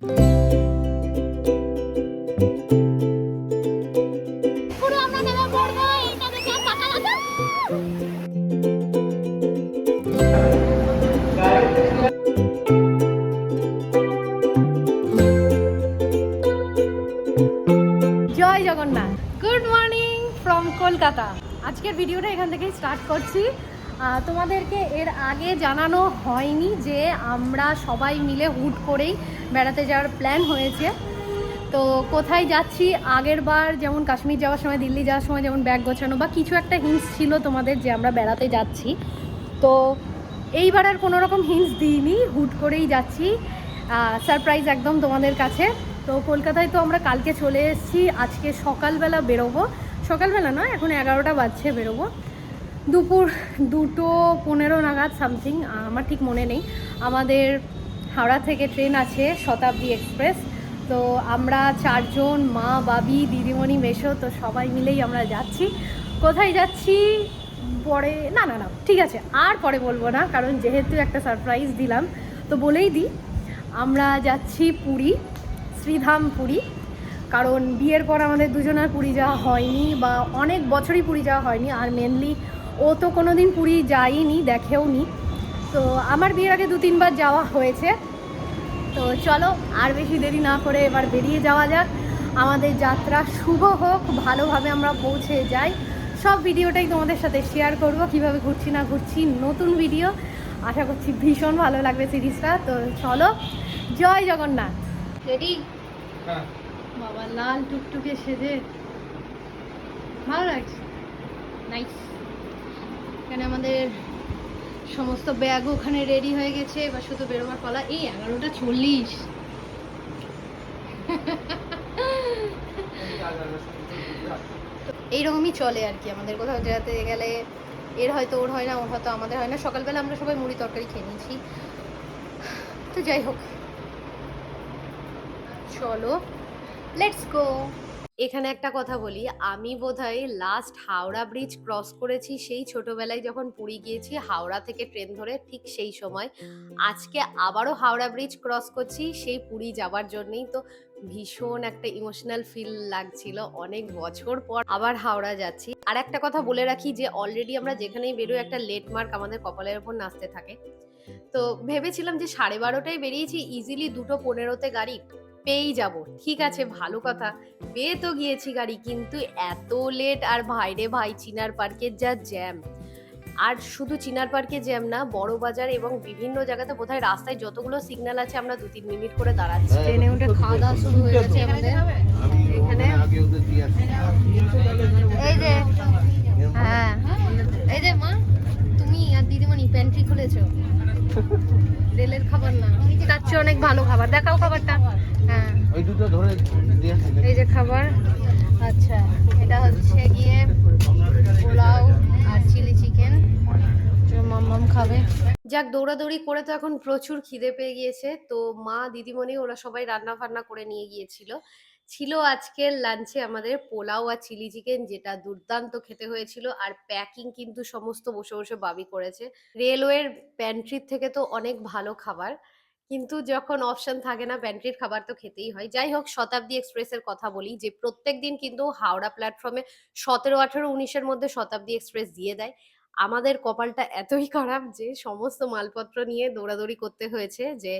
Joy Jagannath, good morning from Kolkata. আজকের ভিডিওটা এখান থেকেই স্টার্ট করছি। তোমাদেরকে এর আগে জানানো হয়নি যে আমরা সবাই মিলে হুট করেই বেড়াতে যাওয়ার প্ল্যান হয়েছে। তো কোথায় যাচ্ছি, আগের বার যেমন কাশ্মীর যাওয়ার সময়, দিল্লি যাওয়ার সময় যেমন ব্যাগ গোছানো বা কিছু একটা হিন্টস ছিল তোমাদের যে আমরা বেড়াতে যাচ্ছি, তো এইবার আর কোনো রকম হিন্টস দিইনি, হুট করেই যাচ্ছি, সারপ্রাইজ একদম তোমাদের কাছে। তো কলকাতায় তো আমরা কালকে চলে এসেছি, আজকে সকালবেলা বেরোবো, সকালবেলা নয়, এখন 11টা বাজছে, বেরোবো দুপুর 2:15 নাগাদ সামথিং, আমার ঠিক মনে নেই। আমাদের হাওড়া থেকে ট্রেন আছে শতাব্দী এক্সপ্রেস। তো আমরা 4 জন, মা, বাবি, দিদিমণি, মেশো, তো সবাই মিলেই আমরা যাচ্ছি। কোথায় যাচ্ছি পরে, না না না ঠিক আছে, আর পরে বলবো না, কারণ যেহেতু একটা সারপ্রাইজ দিলাম তো বলেই দিই। আমরা যাচ্ছি পুরী, শ্রীধাম পুরী। কারণ বিয়ের পর আমাদের দুজনের পুরী যাওয়া হয়নি, বা অনেক বছরই পুরী যাওয়া হয়নি। আর মেনলি ও তো কোনো দিন পুরী যায়নি, দেখেও নি। তো আমার বিয়ের আগে 2-3 বার যাওয়া হয়েছে। তো চলো আর বেশি দেরি না করে এবার বেরিয়ে যাওয়া যাক। আমাদের যাত্রা শুভ হোক, ভালোভাবে আমরা পৌঁছে যাই। সব ভিডিওটাই তোমাদের সাথে শেয়ার করব, কিভাবে ঘুরছি না ঘুরছি, নতুন ভিডিও। আশা করছি ভীষণ ভালো লাগবে সিরিজটা। তো চলো, জয় জগন্নাথ। রেডি? হ্যাঁ। বাবা লাল টুকটুকে সেজে ভালো লাগছে, নাইস। এখানে আমাদের সমস্ত ব্যাগ ওখানে রেডি হয়ে গেছে, এবার শুধু বেরোবার পালা। এই 11:40। এইরকমই চলে আর কি আমাদের, কোথাও যেতে গেলে এর হয়তো ওর হয় না, ওর হয়তো আমাদের হয় না। সকালবেলা আমরা সবাই মুড়ি তরকারি খেয়ে নিয়েছি। তো যাই হোক, চলো লেটস গো। এখানে একটা কথা বলি, আমি বোধহয় লাস্ট হাওড়া ব্রিজ ক্রস করেছি সেই ছোটবেলায় যখন পুরী গিয়েছি হাওড়া থেকে ট্রেন ধরে, ঠিক সেই সময়। আজকে আবারও হাওড়া ব্রিজ ক্রস করছি সেই পুরী যাবার জন্যই। তো ভীষণ একটা ইমোশনাল ফিল লাগছিল, অনেক বছর পর আবার হাওড়া যাচ্ছি। আর একটা কথা বলে রাখি যে অলরেডি আমরা যেখানেই বেরোই একটা লেট মার্ক আমাদের কপালের ওপর নাচতে থাকে। তো ভেবেছিলাম যে 12:30টায় বেরিয়েছি, ইজিলি 2:15-তে গাড়ি পেয়েই যাব। ঠিক আছে, ভালো কথা, পেয়ে তো গিয়েছি গাড়ি, কিন্তু এত লেট। আর ভাইরে ভাই, চিনার পার্কের যা জ্যাম। আর শুধু চিনার পার্কে জ্যাম না, বড় বাজার এবং বিভিন্ন জায়গাতে বোধহয় রাস্তায় যতগুলো সিগন্যাল আছে আমরা 2-3 মিনিট করে দাঁড়াচ্ছি। ট্রেনে উঠে খাওয়া দাওয়া শুরু হয়ে গেছে আমাদের এখানে। এই যে, হ্যাঁ এই যে মা, তুমি আর দিদিমণি প্যান্ট্রি খুলেছো, রেলের খাবার না, তার চেয়ে অনেক ভালো খাবার। দেখাও খাবারটা। হ্যাঁ ওই দুটো ধরে দিয়েছি। এই যে খাবার। আচ্ছা, এটা হচ্ছে গিয়ে পোলাও আর চিলি চিকেন, মাম্মাম খাবে। যাক, দৌড়াদৌড়ি করে তো এখন প্রচুর খিদে পেয়ে গিয়েছে। তো মা, দিদিমণি ওরা সবাই রান্না ফান্না করে নিয়ে গিয়েছিল। ছিল আজকের লাঞ্চে আমাদের পোলাও আর চিলি চিকেন, যেটা দুর্দান্ত খেতে হয়েছিল। আর প্যাকিং কিন্তু সমস্ত বসে বসে বাবি করেছে। রেলওয়ের প্যান্ট্রির থেকে তো অনেক ভালো খাবার, কিন্তু যখন অপশন থাকে না প্যান্ট্রির খাবার তো খেতেই হয়। যাই হোক, শতাব্দী এক্সপ্রেসের কথা বলি, যে প্রত্যেক দিন কিন্তু হাওড়া প্ল্যাটফর্মে 17, 18, 19-এর মধ্যে শতাব্দী এক্সপ্রেস দিয়ে দেয়। আমাদের কপালটা এতই খারাপ যে সমস্ত মালপত্র নিয়ে দৌড়াদৌড়ি করতে হয়েছে, যে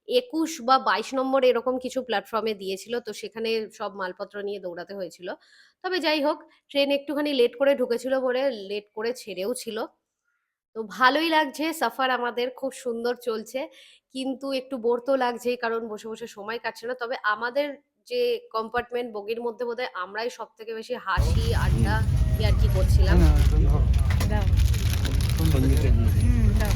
21 বা 22 নম্বর এরকম কিছু প্ল্যাটফর্মে দিয়েছিল, তো সেখানে সব মালপত্র নিয়ে দৌড়াতে হয়েছিল। তবে যাই হোক, ট্রেন একটুখানি লেট করে ঢুকেছিল বলে লেট করে ছেড়েও ছিল। তো ভালোই লাগছে, সাফার আমাদের খুব সুন্দর চলছে, কিন্তু একটু বোর তো লাগছেই, কারণ বসে বসে সময় কাটছে না। তবে আমাদের যে কম্পার্টমেন্ট বগির মধ্যে বোধহয় আমরাই সব থেকে বেশি হাসি আড্ডা ইয়ার্কি করছিলাম। দাও। দাও।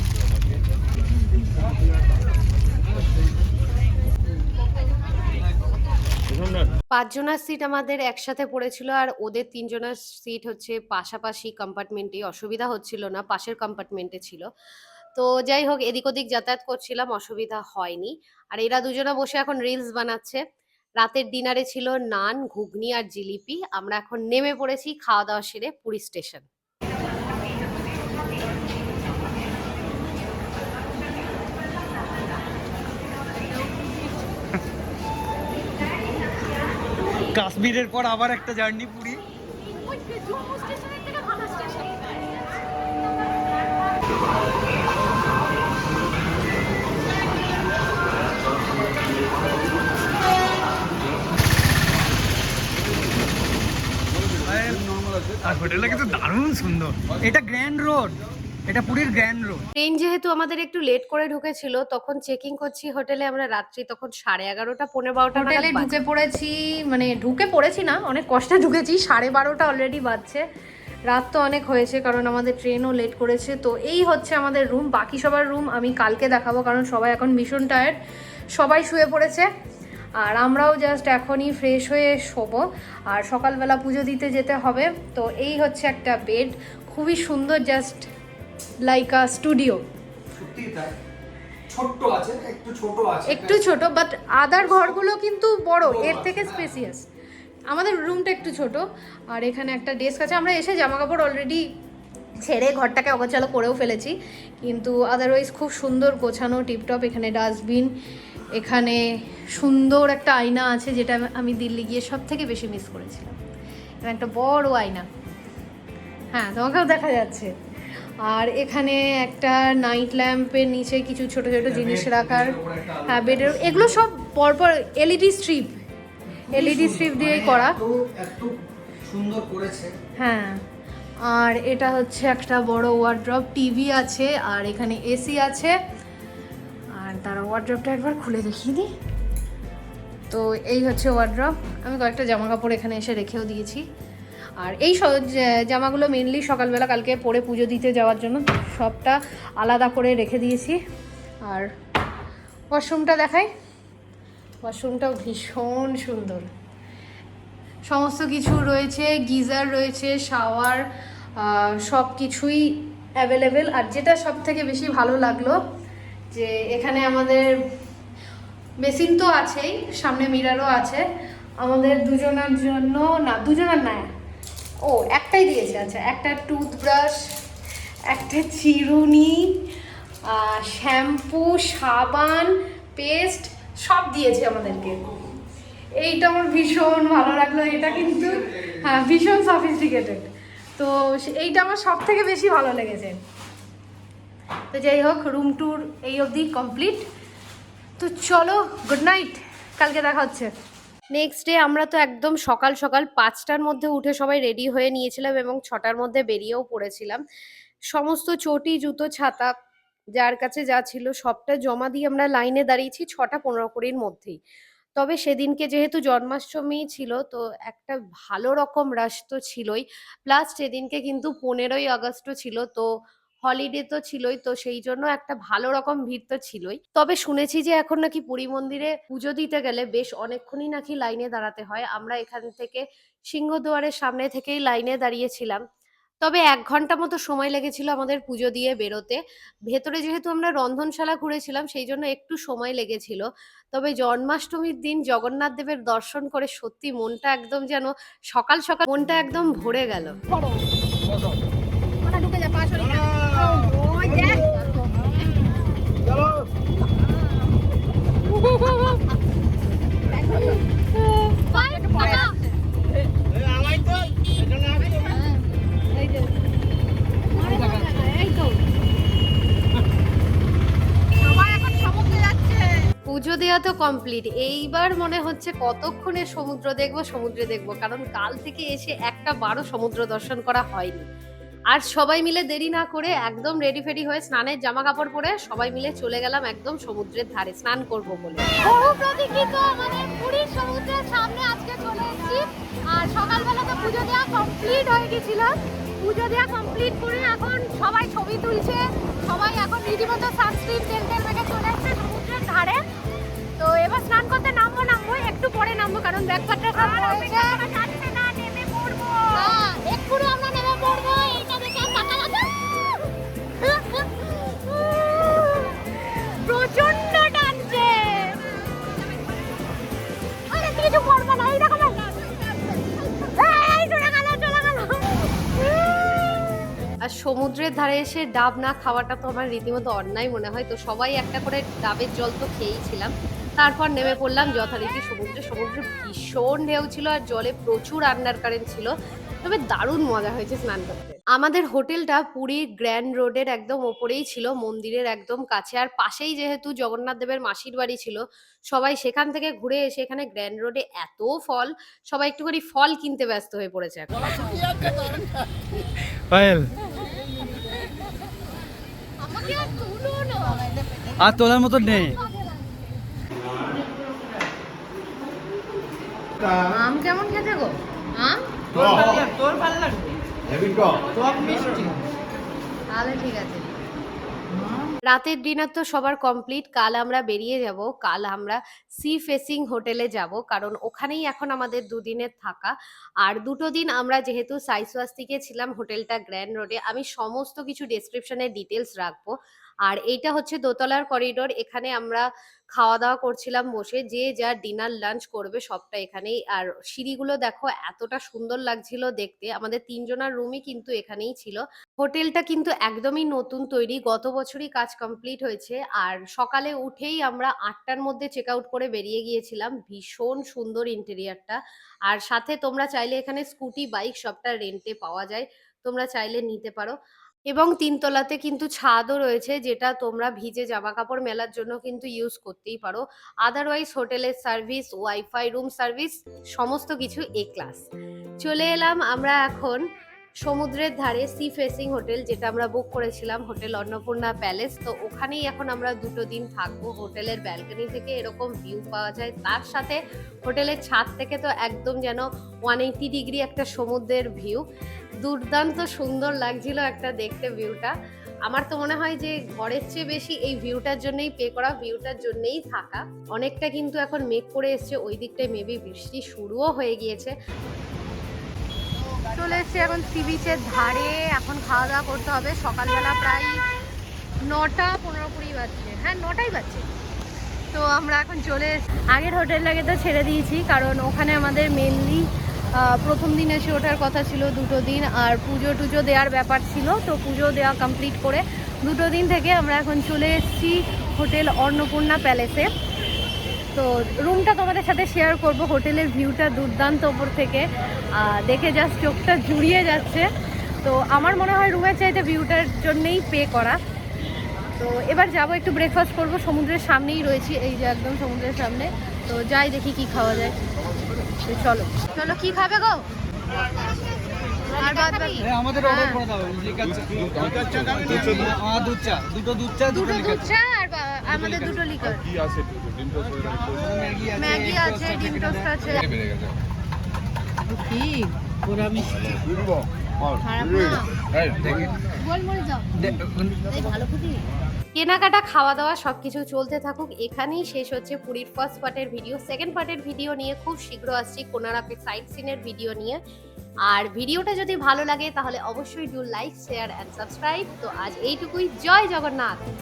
5 জনের সিট আমাদের একসাথে পড়েছিল, আর ওদের 3 জনের সিট হচ্ছে পাশাপাশি কম্পার্টমেন্টে, অসুবিধা হচ্ছিল না, পাশের কম্পার্টমেন্টে ছিল। তো যাই হোক, এদিক ওদিক যাতায়াত করছিলাম, অসুবিধা হয়নি। আর এরা দুজনে বসে এখন রিলস বানাচ্ছে। রাতের ডিনারে ছিল নান, ঘুগনি আর জিলিপি। আমরা এখন নেমে পড়েছি খাওয়া দাওয়া সেরে পুরী স্টেশন। কাশ্মীরের পর আবার একটা জার্নি পুরী। ওই জম্মু স্টেশনের থেকে ভালো স্টেশন। আর হোটেলটা কিন্তু দারুণ সুন্দর। এটা গ্র্যান্ড রোড, এটা পুরীর গ্র্যান্ড রোড। ট্রেন যেহেতু আমাদের একটু লেট করে ঢুকেছিল, তখন চেকিং করছি হোটেলে আমরা রাত্রি তখন 11:30 15 হোটেলে ঢুকে পড়েছি, মানে ঢুকে পড়েছি না, অনেক কষ্টে ঢুকেছি। 12:30 অলরেডি বাজছে। রাত তো অনেক হয়েছে কারণ আমাদের ট্রেনও লেট করেছে। তো এই হচ্ছে আমাদের রুম। বাকি সবার রুম আমি কালকে দেখাবো কারণ সবাই এখন ভীষণ টায়ার্ড, সবাই শুয়ে পড়েছে। আর আমরাও জাস্ট এখনই ফ্রেশ হয়ে শোবো, আর সকালবেলা পুজো দিতে যেতে হবে। তো এই হচ্ছে একটা বেড, খুবই সুন্দর, জাস্ট লাইক আ স্টুডিও। সত্যি তাই, ছোট্ট আছে, একটু ছোট আছে, একটু ছোট, বাট আদার ঘরগুলো কিন্তু বড়, এর থেকে স্পেসিয়াস। আমাদের রুমটা একটু ছোট। আর এখানে একটা ডেস্ক আছে। আমরা এসে জামা কাপড় অলরেডি ছেড়ে ঘরটাকে অগোছালো করেও ফেলেছি, কিন্তু আদারওয়াইজ খুব সুন্দর গোছানো, টিপটপ। এখানে ডাস্টবিন, এখানে সুন্দর একটা আয়না আছে যেটা আমি দিল্লি গিয়ে সব থেকে বেশি মিস করেছিলাম। এখানে একটা বড় আয়না, হ্যাঁ তোমাকেও দেখা যাচ্ছে। আর এখানে একটা নাইট ল্যাম্পের নিচে কিছু ছোট ছোট জিনিস রাখার, হ্যাঁ বেডের, এগুলো সব পরপর এলইডি স্ট্রিপ, এলইডি স্ট্রিপ দিয়েই করা, এত সুন্দর করেছে। হ্যাঁ। আর এটা হচ্ছে একটা বড় ওয়ার্ড্রপ, টিভি আছে, আর এখানে এসি আছে। আর তার ওয়ার্ড্রপটা একবার খুলে দেখিয়ে দিই। তো এই হচ্ছে ওয়ার্ড্রপ। আমি কয়েকটা জামা কাপড় এখানে এসে রেখেও দিয়েছি। আর এই জামাগুলো মেনলি সকালবেলা কালকে পরে পুজো দিতে যাওয়ার জন্য, সবটা আলাদা করে রেখে দিয়েছি। আর ওয়াশরুমটা দেখাই, ওয়াশরুমটাও ভীষণ সুন্দর, সমস্ত কিছু রয়েছে, গিজার রয়েছে, শাওয়ার, সব কিছুই অ্যাভেলেবেল। আর যেটা সব থেকে বেশি ভালো লাগলো যে এখানে আমাদের বেসিন তো আছেই, সামনে মিরারও আছে আমাদের দুজনের জন্য, না দুজনের না, ও একটাই দিয়েছে, আচ্ছা, একটা টুথব্রাশ, একটা চিরুনি, শ্যাম্পু, সাবান, পেস্ট সব দিয়েছে আমাদেরকে। এইটা আমার ভীষণ ভালো লাগলো, এটা কিন্তু হ্যাঁ ভীষণ সফিস্টিকেটেড। তো এইটা আমার সব থেকে বেশি ভালো লেগেছে। তো যাই হোক, রুম ট্যুর এই অবধি কমপ্লিট। তো চলো, গুড নাইট, কালকে দেখা হচ্ছে। নেক্সট ডে আমরা তো একদম সকাল সকাল 5টার মধ্যে উঠে সবাই রেডি হয়ে নিয়েছিলাম এবং 6টার মধ্যে বেরিয়েও পড়েছিলাম। সমস্ত চটি, জুতো, ছাতা যার কাছে যা ছিল সবটা জমা দিয়ে আমরা লাইনে দাঁড়িয়েছি 6:15 মধ্যেই। তবে সেদিনকে যেহেতু জন্মাষ্টমী ছিল, তো একটা ভালো রকম রাশ তো ছিলই, প্লাস সেদিনকে কিন্তু 15ই আগস্টও ছিল, তো হলিডে তো ছিলই, তো সেই জন্য একটা ভালো রকম ভিড় তো ছিলই। তবে শুনেছি যে এখন নাকি পুরী মন্দিরে পুজো দিতে গেলে বেশ অনেকক্ষণই নাকি লাইনে দাঁড়াতে হয়। আমরা এখান থেকে সিংহদুয়ারের সামনে থেকেই লাইনে দাঁড়িয়েছিলাম। তবে 1 ঘন্টা মতো সময় লেগেছিল আমাদের পুজো দিয়ে বেরোতে। ভেতরে যেহেতু আমরা রন্ধনশালা ঘুরেছিলাম সেই জন্য একটু সময় লেগেছিল। তবে জন্মাষ্টমীর দিন জগন্নাথ দেবের দর্শন করে সত্যি মনটা একদম যেন সকাল সকাল মনটা একদম ভরে গেল। পুজো দেওয়া তো কমপ্লিট, এইবার মনে হচ্ছে কতক্ষণে সমুদ্র দেখবো, সমুদ্রে দেখবো, কারণ কাল থেকে এসে একটা বারও সমুদ্র দর্শন করা হয়নি। আর সবাই মিলে দেরি না করে একদম রেডি ফেডি হয়ে স্নানের জামা কাপড় পরে সবাই মিলে চলে গেলাম একদম সমুদ্রের ধারে স্নান করব বলে। বহু প্রতীক্ষিত মানে পুরীর সমুদ্রের সামনে আজকে চলে এসেছি। আর সকালবেলা তো পুজো দেওয়া কমপ্লিট হয়ে গেছিল, পুজো দেওয়া কমপ্লিট করে এখন সবাই ছবি তুলছে, সবাই এখন রীতিমতো সানস্ক্রিন তেল মেখে চলে এসেছে সমুদ্রের ধারে। তো এবার স্নান করতে নামবো একটু পরে নামবো, কারণ ব্যাগপত্র সব রয়েছে, যাচ্ছে না, নেমে পড়বো, হ্যাঁ এক্ষুনি আমরা নেমে পড়বো। এইটা দেখে টাকা লাগে প্রচন্ড টানছে, আরে কিছু করবে না, এই দেখো এই চলে গেল চলে গেল। আর সমুদ্রের ধারে এসে ডাব না খাওয়াটা তো আমার রীতিমতো অন্যায় মনে হয়, তো সবাই একটা করে ডাবের জল তো খেয়েইছিলাম। তারপর নেমে পড়লাম যথারীতি সমুদ্রে। সমুদ্রে ভীষণ ঢেউ ছিল আর জলে প্রচুর আন্ডার কারেন্ট ছিল, তবে দারুণ মজা হয়েছে স্নান করতে। আমাদের হোটেলটা পুরীর গ্র্যান্ড রোডের একদম ওপরেই ছিল, মন্দিরের একদম কাছে। আর পাশেই যেহেতু জগন্নাথ দেবের মাসির বাড়ি ছিল, সবাই সেখান থেকে ঘুরে এসে এখানে গ্র্যান্ড রোডে এত ফল, সবাই একটুখানি ফল কিনতে ব্যস্ত হয়ে পড়েছে এখন। পায়েল আর তোলার মতো নেই। আম কেমন খেতে গো? আম তোর ভালো লাগবে টক মিষ্টি। তাহলে ঠিক আছে। রাতের ডিনার তো সবার কমপ্লিট। কাল আমরা বেরিয়ে যাব। কাল আমরা সি ফেসিং হোটেলে যাব, কারণ ওখানেই এখন আমাদের দুদিনের থাকা। আর দুটো দিন আমরা যেহেতু সাইসওয়াস্তিকে ছিলাম, হোটেলটা গ্র্যান্ড রোডে। আমি সমস্ত কিছু ডেসক্রিপশনে ডিটেলস রাখবো। আর এইটা হচ্ছে দোতলার করিডোর, এখানে আমরা খাওয়া দাওয়া করছিলাম বসে, যে যা ডিনার লাঞ্চ করবে সবটা এখানেই। আর সিঁড়িগুলো দেখো এতটা সুন্দর লাগছিল দেখতে। আমাদের 3 জনের রুমই কিন্তু এখানেই ছিল। হোটেলটা কিন্তু একদমই নতুন তৈরি, গত বছরই কাজ কমপ্লিট হয়েছে। আর সকালে উঠেই আমরা 8টার মধ্যে চেক আউট করে বেরিয়ে গিয়েছিলাম। ভীষণ সুন্দর ইন্টেরিয়ারটা। আর সাথে তোমরা চাইলে এখানে স্কুটি, বাইক সবটা রেন্টে পাওয়া যায়, তোমরা চাইলে নিতে পারো। এবং 3 তলাতে কিন্তু ছাদও রয়েছে, যেটা তোমরা ভিজে জামা কাপড় মেলার জন্য কিন্তু ইউজ করতেই পারো। আদারওয়াইজ হোটেলের সার্ভিস, ওয়াইফাই, রুম সার্ভিস সমস্ত কিছু এ ক্লাস। চলে এলাম আমরা এখন সমুদ্রের ধারে সি ফেসিং হোটেল, যেটা আমরা বুক করেছিলাম, হোটেল অন্নপূর্ণা প্যালেস। তো ওখানেই এখন আমরা 2 দিন থাকবো। হোটেলের ব্যালকনি থেকে এরকম ভিউ পাওয়া যায়, তার সাথে হোটেলের ছাদ থেকে তো একদম যেন 180 ডিগ্রি একটা সমুদ্রের ভিউ। দুর্দান্ত সুন্দর লাগছিল একটা দেখতে ভিউটা। আমার তো মনে হয় যে ঘরের চেয়ে বেশি এই ভিউটার জন্যই পে করা, ভিউটার জন্যই থাকা। অনেকটা কিন্তু এখন মেঘ করে এসছে, ওই দিকটায় মেবি বৃষ্টি শুরুও হয়ে গিয়েছে। চলে এসছি এখন সি বিচের ধারে। এখন খাওয়া দাওয়া করতে হবে। সকালবেলা প্রায় 9টা 15-20 বাজছে, হ্যাঁ 9টাই বাজছে। তো আমরা এখন চলে আগের হোটেলটাকে তো ছেড়ে দিয়েছি, কারণ ওখানে আমাদের মেনলি প্রথম দিন এসে ওঠার কথা ছিল 2 দিন, আর পুজো টুজো দেওয়ার ব্যাপার ছিল। তো পুজো দেওয়া কমপ্লিট করে 2 দিন থেকে আমরা এখন চলে এসেছি হোটেল অন্নপূর্ণা প্যালেসে। তো রুমটা তোমাদের সাথে শেয়ার করব। হোটেলের ভিউটা দুর্দান্ত ওপর থেকে, দেখে জাস্ট চোখটা জুড়িয়ে যাচ্ছে। তো আমার মনে হয় রুমের চাইতে ভিউটার জন্যেই পে করা। তো এবার যাব, একটু ব্রেকফাস্ট করব। সমুদ্রের সামনেই রয়েছি, এই যে একদম সমুদ্রের সামনে। তো যাই দেখি কি খাওয়া যায়। তো চলো চলো, কি খাবে গো? আর বাদ বাকি আমাদের অর্ডার করে দাও। দুধ চা, দুটো দুধ চা, দুটো দুধ চা আর আমাদের 2 লিকার। কি আছে ডিম টোস্ট ম্যাগি আছে, ডিম টোস্ট আছে। বেড়ে গেছে কি পুরা মিষ্টি। খারাপ না, গোলমোল যাও। এই ভালো খুঁজি। কেনাকাটা, খাওয়া দাওয়া সবকিছু চলতে থাকুক। এখানেই শেষ হচ্ছে পুরীর ফার্স্ট পার্টের ভিডিও। সেকেন্ড পার্টের ভিডিও নিয়ে খুব শীঘ্র আসছি, কোনারকের সাইট সিনের ভিডিও নিয়ে। আর ভিডিওটা যদি ভালো লাগে তাহলে অবশ্যই do like, share and subscribe. তো আজ এইটুকুই। জয় জগন্নাথ।